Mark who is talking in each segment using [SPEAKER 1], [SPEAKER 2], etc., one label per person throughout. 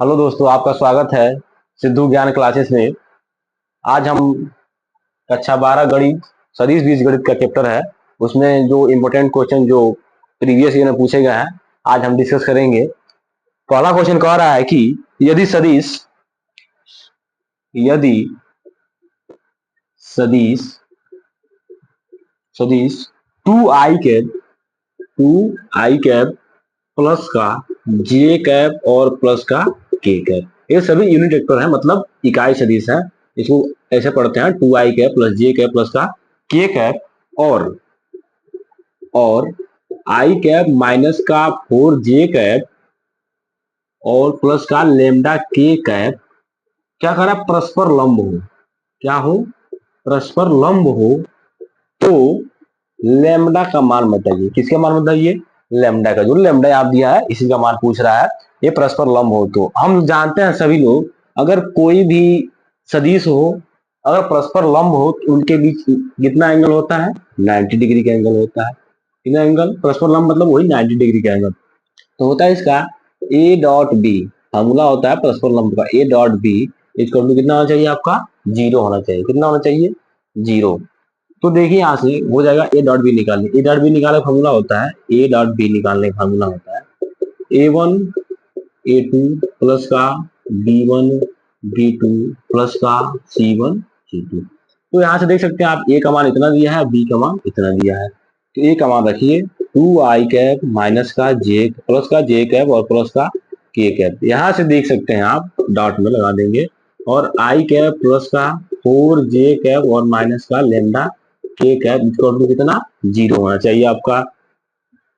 [SPEAKER 1] Hello दोस्तों, आपका स्वागत है सिद्धू ज्ञान क्लासेस में। आज हम कक्षा 12 गणित सदिश बीजगणित का चैप्टर है, उसमें जो इम्पोर्टेंट क्वेश्चन जो प्रीवियस ईयर में पूछे गए हैं आज हम डिस्कस करेंगे। पहला क्वेश्चन कह रहा है कि यदि सदिश यदि सदिश सदिश 2i कैप प्लस का जे कैप और प्लस का के कैप, ये सभी यूनिट वेक्टर है, मतलब इकाई सदिश है। इसको ऐसे पढ़ते हैं 2i कैप प्लस जे कैप प्लस का के कैप और आई कैप माइनस का 4जे कैप और प्लस का लेमडा के कैप क्या करा, परस्पर लंब हो। क्या हो? परस्पर लंब हो तो लेमडा का मान बताइए। किसका मान बताइए? लेमडा का। जो लेमडा आप दिया है इसी का मान पूछ रहा है। ये परस्पर लंब हो तो हम जानते हैं सभी लोग, अगर कोई भी सदिश हो, अगर परस्पर लंब हो तो उनके बीच कितना एंगल होता है? 90 डिग्री का एंगल होता है। कितना एंगल? परस्पर लंब मतलब वही 90 डिग्री का एंगल। तो होता है इसका ए डॉट बी। फॉर्मूला होता है परस्पर लंब का A dot B equal to कितना होना चाहिए आपका? 0 होना चाहिए। कितना होना चाहिए? 0। तो देखिए यहाँ से हो जाएगा ए डॉट बी निकालने। ए डॉट बी निकालने का फॉर्मूला होता है, ए डॉट बी निकालने का फॉर्मूला होता है A1 A2 प्लस का B1 B2 प्लस का C1 C2। तो यहाँ से देख सकते हैं आप, ए का मान इतना दिया है, बी का मान इतना दिया है। तो ए का मान रखिए 2i कैप माइनस का जे प्लस का जे कैप और प्लस का के कैप। यहाँ से देख सकते हैं आप, डॉट में लगा देंगे, और आई कैप प्लस का 4जे कैप और माइनस का लेमडा के कैप इक्वल टू कितना? 0 होना चाहिए आपका।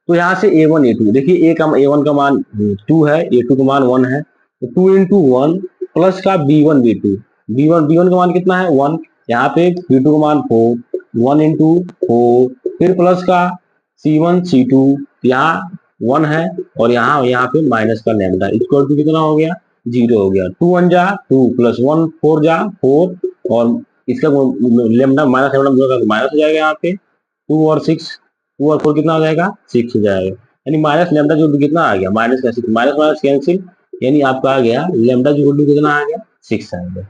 [SPEAKER 1] तो यहाँ से A1 A2 देखिए, A1 का मान 2 है, A2 का मान 1 है, तो 2 इंटू 1 प्लस का B1 B2। B1 का मान कितना है? 1। यहाँ पे B2 का मान 4, 1 इंटू 4, फिर प्लस का C1 C2, यहाँ 1 है और यहाँ पे माइनस का लेमडा इक्वल टू कितना हो गया? 0 हो गया। 2 1 जा 2 प्लस 1 4 जा 4, और इसका लेमडा माइनस लेमडा माइनस हो जाएगा। यहाँ पे 2 और 6, 2 और 4 कितना हो जाएगा? 6 हो जाएगा। यानी माइनस लेमडा जो कितना आ गया? माइनस का 6, माइनस माइनस कैंसिल, यानी आपका आ गया लेमडा जो कितना आ गया? 6 आ गया।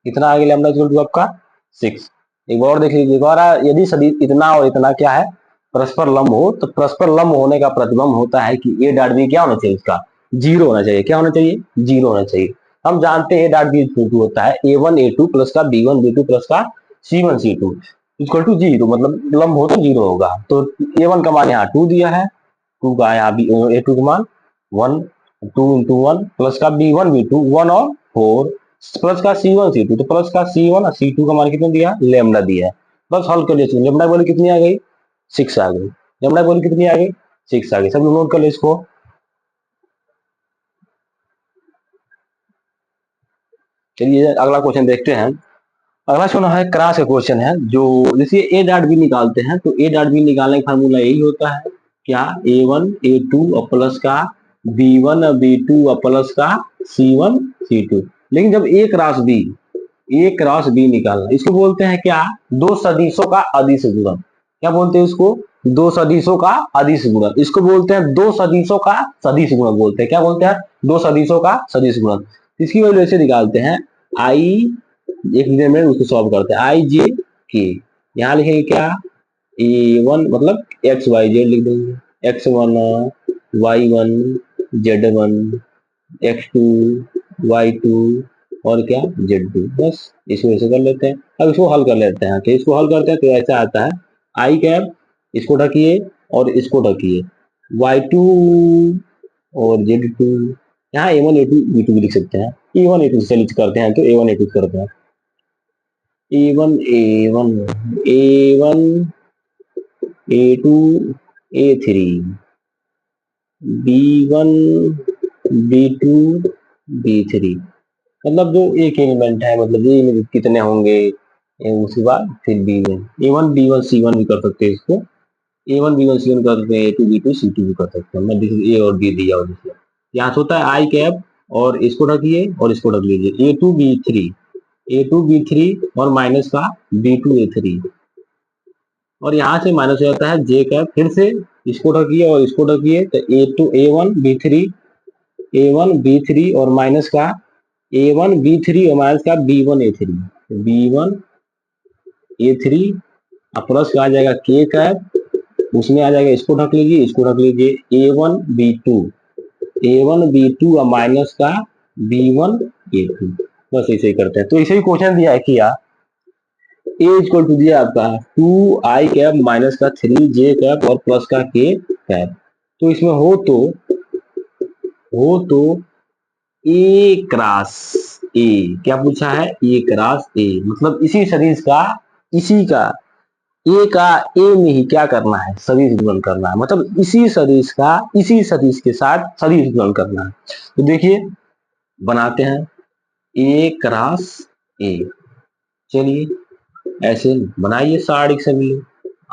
[SPEAKER 1] कितना आ गया लेमडा जो आपका? 6। एक बार और देख लीजिए, यदि सदी इतना और इतना क्या है? परस्पर लंब हो, तो परस्पर लंब होने का प्रतिबंध होता है कि ए डॉट बी क्या होना चाहिए? इसका 0 होना चाहिए। क्या होना चाहिए? 0 होना चाहिए। हम जानते हैं ए डॉट बी होता है A1 A2 प्लस का B1 B2 प्लस का C1 C2 इक्वल टू 0, मतलब लंब हो तो 0 होगा। तो A1 का मान यहाँ 2 दिया है, 2 का यहाँ A2 का मान 1, 2 इंटू 1 प्लस का B1 B2 1 और 4 प्लस का C1 C2, तो प्लस का C1 और C2 का मान कितना दिया? लेमडा दिया है। बस हल कर लीजिए। लेमडा वैल्यू कितनी आ गई? 6 आ गई। लेमडा वैल्यू कितनी आ गई? 6 आ गई। सब लोग नोट कर लो इसको। चलिए अगला क्वेश्चन देखते हैं। अगला क्वेश्चन है क्रॉस का क्वेश्चन है। जो जैसे ए डॉट बी निकालते हैं तो ए डॉट बी निकालने का फार्मूला यही होता है, क्या? A1 A2 और प्लस का B1 B2 और प्लस का C1 C2। लेकिन जब ए क्रॉस बी निकालना, इसको बोलते हैं क्या? दो सदिशों का अदिश गुणन। क्या बोलते हैं इसको? दो सदिशों का अदिश गुणन। इसको बोलते हैं दो सदिशों का सदिश गुणन बोलते हैं। क्या बोलते हैं? दो सदिशों का सदिश गुणन। इसकी वैल्यू ऐसे निकालते हैं, आई एक में उसको सॉल्व करते हैं, आई जे के। यहाँ लिखेंगे क्या? A1 मतलब एक्स वाई जेड लिख देंगे, X1 Y1 Z1 X2 Y2 और क्या? Z2। बस इसको ऐसे कर लेते हैं। अब इसको हल कर लेते हैं। तो इसको हल करते हैं तो ऐसा आता है, आई कैप इसको ढकिए और इसको ढकिए, Y2 और Z2। यहाँ A1 A2 B2 भी लिख सकते हैं। A1 A2 से करते हैं तो A1 A2 करते हैं। A1 A1 A1 A2 A3 B1 B2 B3, मतलब जो एक एलिमेंट है, मतलब ये में कितने होंगे, उसके बाद फिर बी में A1 B1 C1 भी कर सकते हैं इसको। A1 B1 C1 कर सकते हैं, A2 B2 C2 भी कर सकते हैं। मैं देखिए ए और बी दिया और देखिए यहाँ से होता है आई कैप, और इसको ढकिए और इसको ढक लीजिए, A2 B3 और माइनस का B2 A3, और यहाँ से माइनस हो जाता है जे कैप। फिर से इसको ढकिए और इसको ढकिए, तो A1 B3 A1B3 और माइनस का A1B3 और माइनस का B1A3, B1A3 और प्लस का आ जाएगा K कैप, उसमें आ जाएगा, इसको ढक लीजिए, इसको ढक लीजिए, A1B2 और माइनस का B1A2। बस ऐसे ही करते हैं। तो इसे ही क्वेश्चन दिया है कि यार ए इक्वल टू दिया आपका 2i कैप माइनस का 3j कैप और प्लस का k कैप। तो इसमें हो तो ए क्रॉस ए, क्या पूछा है, ए क्रॉस ए, मतलब इसी सदिश का, इसी का ए का ए में ही क्या करना है, सदिश गुणन करना है, मतलब इसी सदिश का इसी सदिश के साथ सदिश गुणन करना है। तो देखिए बनाते हैं ए क्रॉस ए, चलिए ऐसे बनाइए सारे सभी,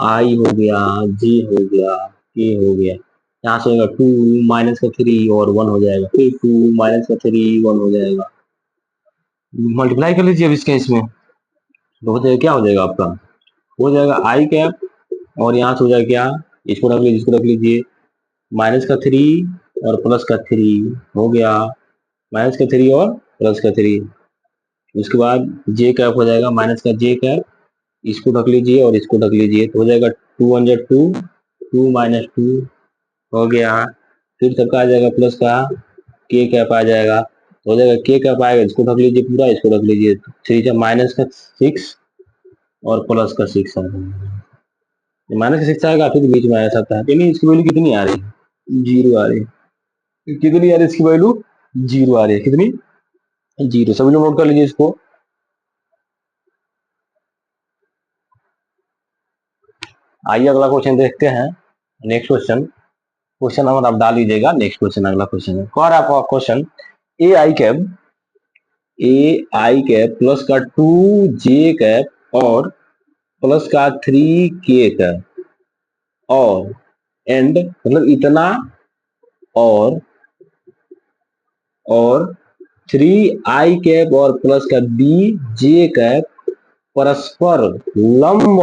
[SPEAKER 1] आई हो गया, जी हो गया, के हो गया, यहाँ से होगा 2 माइनस का 3 और 1 हो जाएगा, फिर 2 माइनस का 3 1 हो जाएगा, मल्टीप्लाई कर लीजिए अब इसके इसमें, तो हो जाएगा, क्या हो जाएगा आपका, हो जाएगा आई कैप, और यहाँ से हो जाएगा क्या, इसको रख लीजिए, इसको रख लीजिए, माइनस का 3 और प्लस का 3 हो गया, माइनस का 3 और प्लस का 3, उसके बाद जे कैप हो जाएगा, माइनस का जे कैप, इसको ढक लीजिए और इसको ढक लीजिए, तो हो जाएगा 2 1 2, 2 माइनस 2 हो गया, फिर सबका आ जाएगा प्लस का के कैप आ जाएगा, हो जाएगा के कैप आएगा, इसको ढक लीजिए पूरा, इसको ढक लीजिए, 3 का माइनस का 6 और प्लस का 6 आ जाएगा, माइनस का 6 आएगा, फिर बीच में आया आता है, यानी इसकी वैल्यू कितनी आ रही है, जीरो आ रही है, कितनी आ रही है इसकी वैल्यू, जीरो आ रही है, कितनी, जीरो। सभी लोग नोट कर लीजिए इसको। आइए अगला क्वेश्चन देखते हैं, नेक्स्ट क्वेश्चन नंबर आप डाल लीजिएगा, नेक्स्ट क्वेश्चन अगला क्वेश्चन है, कौन आपका क्वेश्चन, ए आई कैप प्लस का 2j कैप और प्लस का 3k कैप और एंड, मतलब इतना और 3i कैप और प्लस का bj कैप परस्पर लंब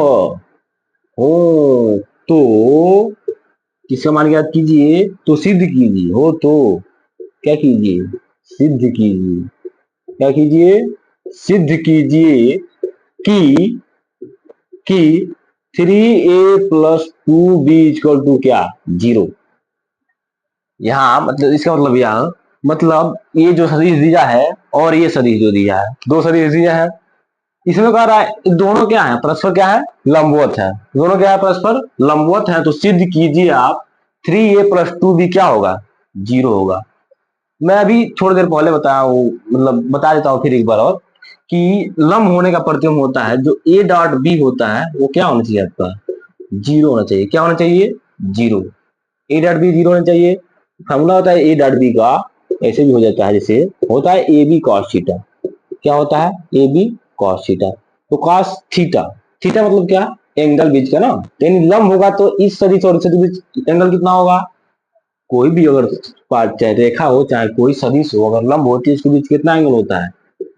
[SPEAKER 1] हो तो किसका मान ज्ञात कीजिए, तो सिद्ध कीजिए, हो तो क्या कीजिए, सिद्ध कीजिए, क्या कीजिए, सिद्ध कीजिए कि 3a plus 2b equal to क्या, जीरो। यहाँ मतलब इसका मतलब यह, मतलब ये जो सदिश दिया है और ये सदिश जो दिया है, दो सदिश दिया है, इसमें कह रहा है दोनों क्या है, परस्पर क्या है, लंबवत है, दोनों क्या है, परस्पर लंबवत है, तो सिद्ध कीजिए आप 3a प्लस 2b क्या होगा, जीरो होगा। मैं अभी थोड़ी देर पहले बताया हूँ, मतलब बता देता हूँ फिर एक बार और, कि लंब होने का प्रत्यय होता है, जो a डॉट b होता है वो क्या होना चाहिए आपका, जीरो होना चाहिए, क्या होना चाहिए, zero, a dot b zero होना चाहिए। फॉर्मूला होता है a डॉट b का, ऐसे भी हो जाता है, जैसे होता है ए बी कॉस थीटा, क्या होता है, ए बी कॉस थीटा, तो कॉस थीटा, थीटा मतलब क्या, एंगल बीच का ना, यानी लंब होगा तो इस सदिश और इस सदिश बीच एंगल कितना होगा, कोई भी अगर पार्ट चाहे रेखा हो चाहे कोई सदिश हो, अगर लंब होती है इसके बीच कितना एंगल होता है,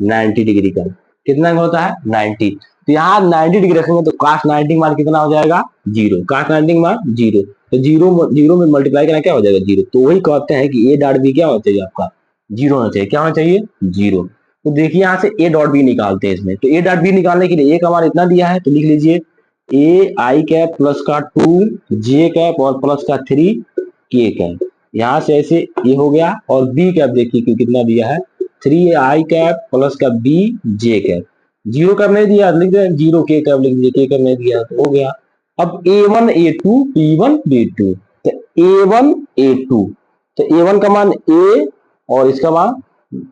[SPEAKER 1] 90 डिग्री का, कितना एंगल होता है, 90। तो यहाँ 90 डिग्री रखेंगे तो cos 90 मान कितना हो जाएगा, जीरो, cos 90 मान जीरो, तो जीरो जीरो में मल्टीप्लाई करना क्या हो जाएगा, जीरो। तो वही कहते हैं कि ए डॉट बी क्या होना चाहिए आपका, जीरो होना चाहिए, क्या होना चाहिए, जीरो। तो देखिए यहाँ से ए डॉट बी निकालते हैं इसमें, तो ए डॉट बी निकालने के लिए ए का मान इतना दिया है, तो लिख लीजिए ए आई कैप प्लस का 2j कैप और प्लस का 3k कैप, यहाँ से ऐसे ये हो गया, और बी कैप देखिए कि कितना दिया है, 3i कैप प्लस का bj कैप, जीरो कैप नहीं दिया, लिख दे जीरो के कैप लिख दीजिए, के कैप नहीं दिया तो हो गया। अब a1 a2 b1 b2, तो a1 a2, तो a1 का मान a और इसका मान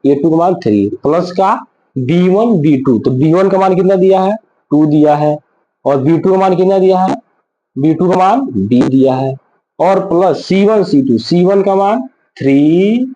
[SPEAKER 1] a2 का मान 3 प्लस का b1 b2, तो b1 का मान कितना दिया है, 2 दिया है, और b2 का मान कितना दिया है, b2 का मान b दिया है, और प्लस c1 c2, c1 का मान 3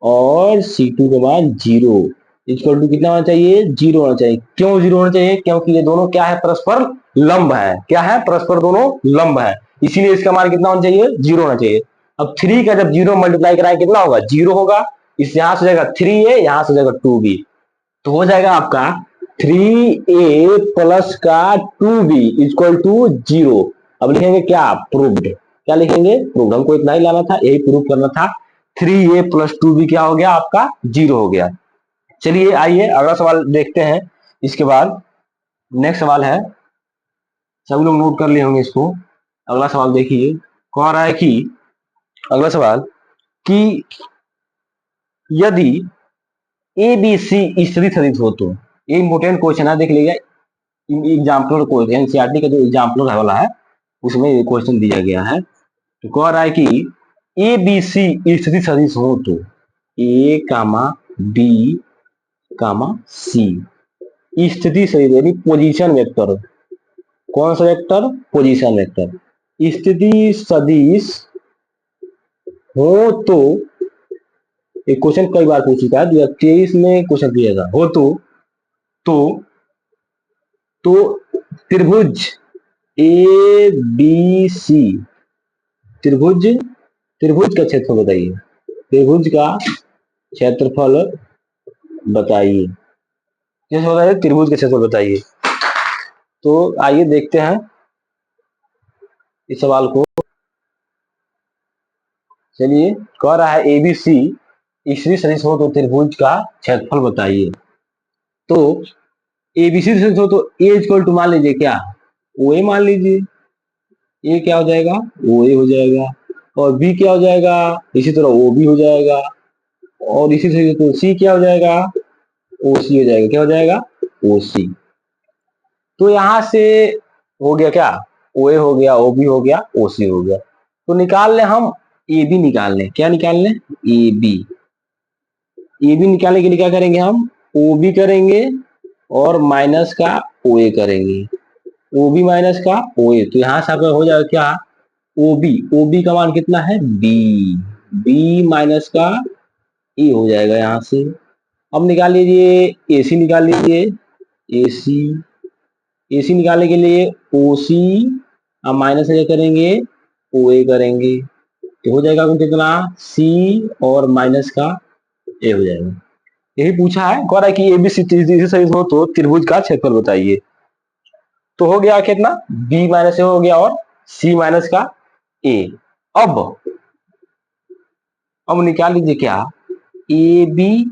[SPEAKER 1] और c2 का मान 0 इक्वल टू कितना होना चाहिए, जीरो होना चाहिए। क्यों जीरो होना चाहिए, क्योंकि ये दोनों क्या है, परस्पर लंब है, क्या है, परस्पर दोनों लंब है, इसीलिए इसका मान कितना होना चाहिए, जीरो होना चाहिए। अब 3 का जब जीरो मल्टीप्लाई कराए कितना होगा, जीरो होगा, इस यहां से जाएगा 3a, यहां से जाएगा 2b, तो हो जाएगा आपका 3a प्लस का 2b इक्वल टू जीरो। अब लिखेंगे क्या, प्रूव्ड, क्या लिखेंगे, प्रूव्ड, हमको इतना ही लाना था, यही प्रूव करना था, 3a प्लस 2b क्या हो गया आपका 0 हो गया। चलिए आइए अगला सवाल देखते हैं। इसके बाद नेक्स्ट सवाल है, सभी लोग नोट कर लिए होंगे इसको। अगला सवाल देखिए, कह रहा है कि अगला सवाल कि यदि ए बी सी स्थिति सदिश हो तो, ये इंपोर्टेंट क्वेश्चन है, देख लीजिए एग्जाम्पलर क्वेश्चन, एनसीईआरटी का जो एग्जाम्पलर वाला है उसमें ये क्वेश्चन दिया गया है। तो कह रहा है कि ए बी सी स्थिति सदिश हो तो ए कामा बी कामा सी स्थिति सदिश यानी पोजीशन वेक्टर, कौन सा वेक्टर पोजीशन वेक्टर, स्थिति सदिश हो तो, एक क्वेश्चन कई बार पूछ चुका है, 2023 में क्वेश्चन किया था, हो तो तो त्रिभुज ए बी सी, त्रिभुज त्रिभुज का क्षेत्रफल बताइए, त्रिभुज का क्षेत्रफल बताइए, जैसे होता है त्रिभुज का क्षेत्रफल बताइए। तो आइए देखते हैं इस सवाल को। चलिए, कह रहा है एबीसी स्थिति सदिश हो तो त्रिभुज का क्षेत्रफल बताइए। तो एबीसी सदिश हो तो ए इक्वल टू मान लीजिए क्या, ओ ए मान लीजिए, ए क्या हो जाएगा ओ ए हो जाएगा, और बी क्या हो जाएगा इसी तरह ओ बी हो जाएगा, और इसी तरह तो सी क्या हो जाएगा ओ सी हो जाएगा, क्या हो जाएगा ओ सी। तो यहां से हो गया क्या, ओ ए हो गया, ओ बी हो गया, ओ सी हो गया। तो निकाल लें हम ए बी, निकाल लें, क्या निकाल लें ए बी। ए बी निकालने के लिए क्या करेंगे हम, ओ बी करेंगे और माइनस का ओ ए करेंगे, ओ बी माइनस का ओ ए। तो यहां से आपका हो जाएगा क्या, ओ बी का मान कितना है बी, बी माइनस का ए हो जाएगा यहां से। अब निकाल लीजिए ए सी, निकाल लीजिए ए सी, ए सी निकालने के लिए ओ सी अब माइनस क्या करेंगे ओ ए करेंगे, तो हो जाएगा कितना सी और माइनस का ए हो जाएगा। यही पूछा है, कह रहा है कि एबीसी सही हो तो त्रिभुज का क्षेत्रफल बताइए। तो हो गया कितना बी माइनस ए हो गया और सी माइनस का ए। अब निकाल लीजिए क्या ए बी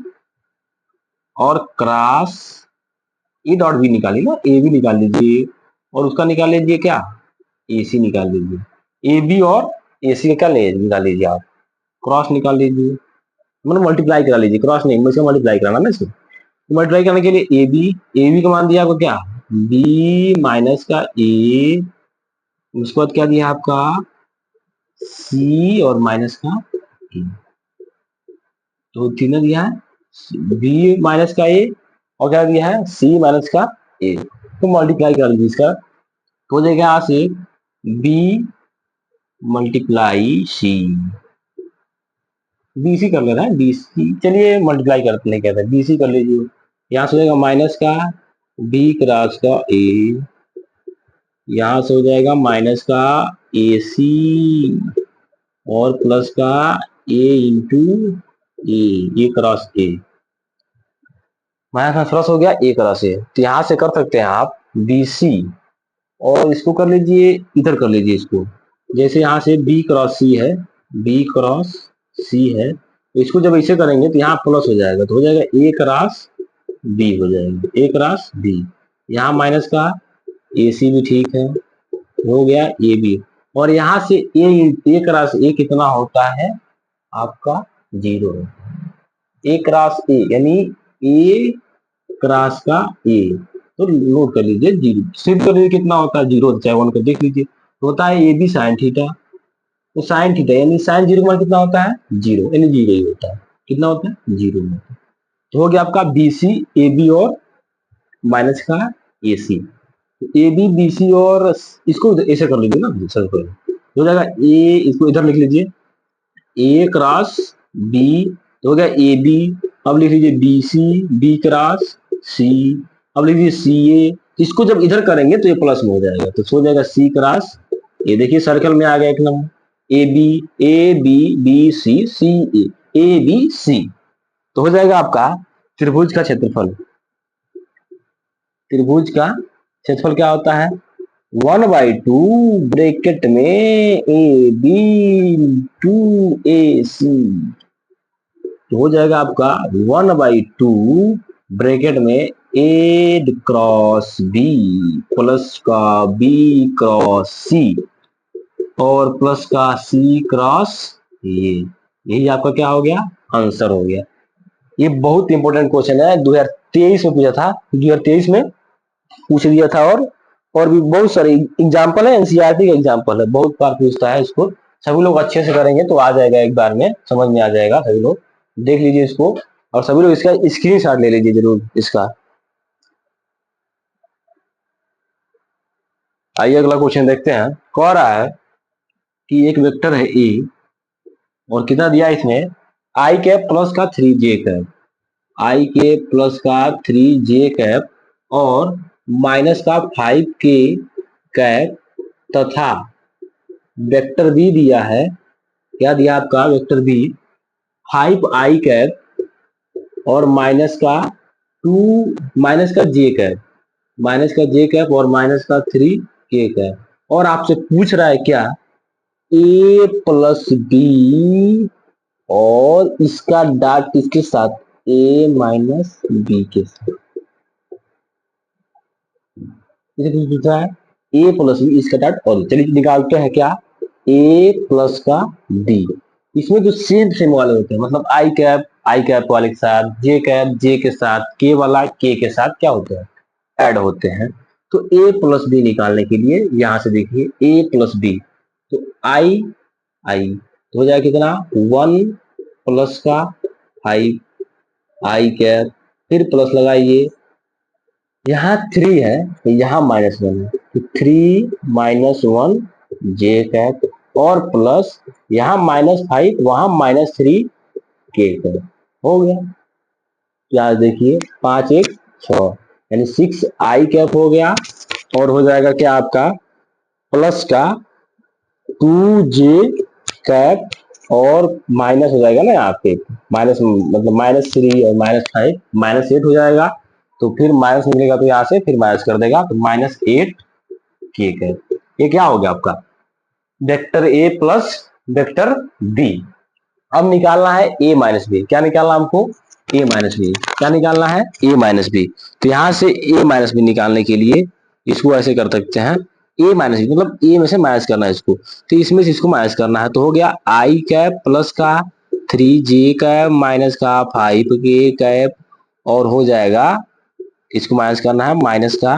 [SPEAKER 1] और क्रॉस ए डॉट बी निकालिए ना, ए बी निकाल लीजिए और उसका निकाल लीजिए क्या ए सी निकाल लीजिए, ए बी और ए सी का निकाल लीजिए आप, क्रॉस निकाल लीजिए, मतलब मल्टीप्लाई करा लीजिए, क्रॉस नहीं मुझे मल्टीप्लाई कराना ना इसको। मल्टीप्लाई करने के लिए ए बी का मान दिया आपको क्या बी माइनस का ए, उसके बाद क्या दिया आपका सी और माइनस का ए, तो तीनों दिया है बी माइनस का ए और क्या दिया है सी माइनस का ए। तो मल्टीप्लाई कर लीजिए इसका, तो हो जाएगा यहां से B multiply C, B C कर लेना है बी सी, चलिए मल्टीप्लाई करते नहीं कहते बी सी कर लीजिए। यहाँ से हो जाएगा माइनस का बी क्रॉस का ए, यहाँ से हो जाएगा माइनस का ए सी और प्लस का A into A cross A, minus plus हो गया ए क्रॉस ए। तो यहाँ से कर सकते हैं आप बी सी और इसको कर लीजिए इधर कर लीजिए इसको, जैसे यहाँ से बी क्रॉस सी है, बी क्रॉस सी है, तो इसको जब ऐसे करेंगे तो यहाँ प्लस हो जाएगा, तो हो जाएगा ए क्रॉस बी हो जाएगा, ए क्रॉस बी, यहाँ माइनस का ए सी भी ठीक है, हो गया ए बी, और यहाँ से ए क्रॉस ए कितना होता है आपका 0, ए क्रॉस ए यानी ए क्रॉस का ए, तो नोट कर लीजिए 0, सिर्फ कर लीजिए कितना होता है 0, चाहे 1 को देख लीजिए, तो होता है ए बी साइन थीटा, तो साइन थीटा यानी साइन 0 का मान कितना होता है 0, यानी 0 ही होता है, कितना होता है 0 होता है। तो हो गया आपका बी सी ए बी और माइनस का ए सी, ए बी बी सी और इसको ऐसे कर लीजिए ना सर, हो जाएगा ए, इसको इधर लिख लीजिए ए क्रॉस बी, तो हो गया ए बी, अब लिख लीजिए बी सी बी क्रॉस सी, अब लिख लीजिए सी ए, इसको जब इधर करेंगे तो ये प्लस में हो जाएगा, तो हो जाएगा सी क्रॉस ए, देखिए सर्कल में आ गया एक number A B B C C A B C. तो हो जाएगा आपका त्रिभुज का क्षेत्रफल, त्रिभुज का क्षेत्रफल क्या होता है 1/2 ब्रैकेट में ए बी टू ए सी, तो हो जाएगा आपका 1/2 ब्रैकेट में ए क्रॉस बी प्लस का बी क्रॉस सी और प्लस का सी क्रॉस ये, यही आपका क्या हो गया, आंसर हो गया। ये बहुत इंपॉर्टेंट क्वेश्चन है, 2023 में पूछा था, 2023 में पूछ दिया था। और भी बहुत सारे एग्जाम्पल है, एनसीईआरटी का एग्जाम्पल है, बहुत बार पूछता है इसको। सभी लोग अच्छे से करेंगे तो आ जाएगा, एक बार में समझ में आ जाएगा। सभी लोग देख लीजिए इसको, और सभी लोग इसका स्क्रीनशॉट ले लीजिए जरूर इसका। आइए अगला क्वेश्चन देखते हैं। कह रहा है कि एक वेक्टर है ए और कितना दिया इसमें, आई कैप प्लस का 3j कैप, आई के प्लस का 3j कैप और माइनस का 5k कैप तथा वेक्टर बी दिया है। क्या दिया आपका, वेक्टर बी 5i कैप और माइनस का j कैप, माइनस का j कैप और माइनस का 3k कैप। और आपसे पूछ रहा है क्या, a प्लस बी और इसका डॉट किसके साथ, a माइनस बी के साथ। इसे कुछ पूछ रहा है a प्लस बी इसका डॉट, और चलिए निकालते हैं क्या, a प्लस का b। इसमें जो सेम सेम वाले होते हैं, मतलब आई कैप वाले के साथ, जे के साथ, के वाला के साथ क्या होते हैं, ऐड होते हैं। तो a प्लस बी निकालने के लिए यहां से देखिए a प्लस बी, तो आई आई तो हो जाएगा कितना, 1 प्लस का 5 आई कैप, फिर प्लस लगाइए, यहाँ 3 है तो यहाँ -1 है, तो 3 -1 जे कैप और प्लस यहाँ -5 वहां -3 के कैप, हो गया। क्या देखिए 5 1 6 यानी 6 आई कैप हो गया, और हो जाएगा क्या आपका, प्लस का 2 जे कैप और माइनस हो जाएगा ना यहाँ पे, माइनस मतलब -3 और -5 -8 हो जाएगा। तो फिर माइनस निकलेगा तो यहाँ से फिर माइनस कर देगा, तो -8 के कैप। ये क्या हो गया आपका, vector A plus vector B. अब निकालना है ए माइनस बी। क्या निकालना हमको, ए माइनस बी। क्या निकालना है, ए माइनस बी। तो यहाँ से ए माइनस बी निकालने के लिए इसको ऐसे कर सकते हैं, ए माइनस बी मतलब ए में से माइनस करना है इसको, तो इसमें से इसको माइनस करना है। तो हो गया आई कैप प्लस का 3j कैप माइनस का 5k कैप, और हो जाएगा इसको माइनस करना है, माइनस का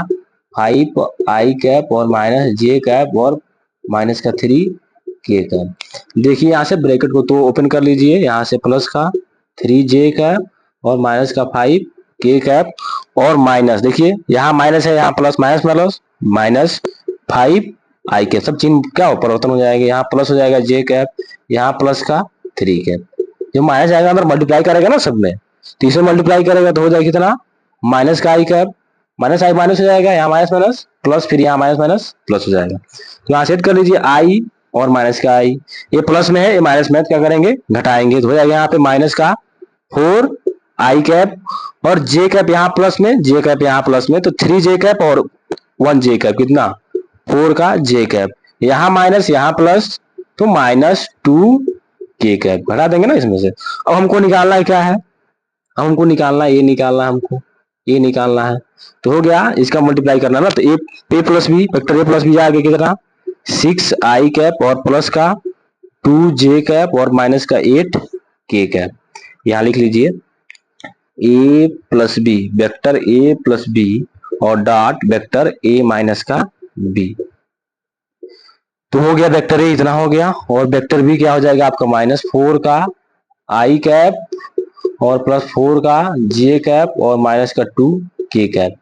[SPEAKER 1] 5i कैप और माइनस j कैप और माइनस का 3k कैप। देखिए यहाँ से ब्रैकेट को तो ओपन कर लीजिए, यहाँ से प्लस का 3j कैप और माइनस का 5k कैप और माइनस, देखिए यहाँ माइनस है, यहाँ plus minus plus minus 5i cap, सब चिन्ह क्या परिवर्तन हो जाएंगे, यहाँ प्लस हो जाएगा j कैप, यहाँ प्लस का 3 कैप। जो माइनस आएगा अंदर मल्टीप्लाई करेगा ना सब में, तो इसे मल्टीप्लाई करेगा तो हो जाएगा कितना, माइनस का आई कैप, माइनस आई माइनस हो जाएगा, यहाँ माइनस माइनस प्लस, फिर यहाँ माइनस माइनस प्लस हो जाएगा। तो यहाँ सेट कर लीजिए आई और माइनस का आई, ये प्लस में है, ये माइनस में, क्या करेंगे घटाएंगे, तो हो जाएगा यहाँ पे माइनस का 4i कैप और जे कैप यहाँ प्लस में, जे कैप यहाँ प्लस में, तो 3j कैप और 1j कैप, कितना 4 का j कैप, यहाँ माइनस यहाँ प्लस, तो -2k कैप घटा देंगे ना इसमें से। अब हमको निकालना है क्या है, हमको निकालना है, ये निकालना है हमको, ये निकालना है। तो हो गया, इसका मल्टीप्लाई करना ना, तो A plus B, vector A plus B आगे कितना 6i कैप और प्लस का 2j कैप और माइनस का 8k कैप। यहाँ लिख लीजिए A plus B, vector A plus B और डॉट वेक्टर ए माइनस का बी। तो हो गया वेक्टर ए इतना हो गया, और वेक्टर बी क्या हो जाएगा आपका, -4 का आई कैप और +4 का जे कैप और माइनस का 2k कैप।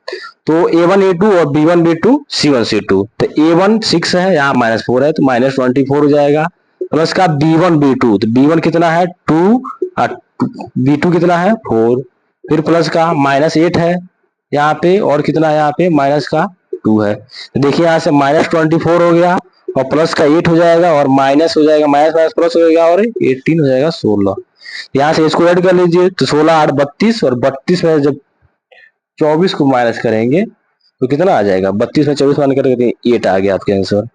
[SPEAKER 1] तो a1 a2 और b1 b2 c1 c2, तो a1 6 है, यहाँ -4 है, तो -24 हो जाएगा, प्लस का b1 b2, तो b1 कितना है 2 और b2 कितना है 4, फिर प्लस का -8 है यहाँ पे, और कितना है यहाँ पे माइनस का 2 है। तो देखिए यहाँ से -24 हो गया और प्लस का 8 हो जाएगा और माइनस हो जाएगा, माइनस माइनस प्लस हो जाएगा और 18 हो जाएगा 16। यहाँ से इसको ऐड कर लीजिए, तो 16 8 32, और 32 में जब 24 को माइनस करेंगे तो कितना आ जाएगा, 32 में 24 माइनस करेंगे 8 आ गया आपके आंसर।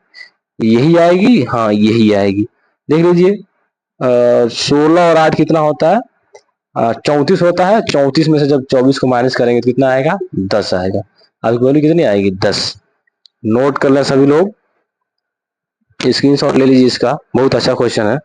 [SPEAKER 1] यही आएगी, हाँ यही आएगी। देख लीजिए 16 और 8 कितना होता है 34 होता है, 34 में से जब 24 को माइनस करेंगे तो कितना आएगा, 10 आएगा। अब वैल्यू कितनी आएगी, 10। नोट कर लें सभी लोग, स्क्रीनशॉट ले लीजिए इसका, बहुत अच्छा क्वेश्चन है।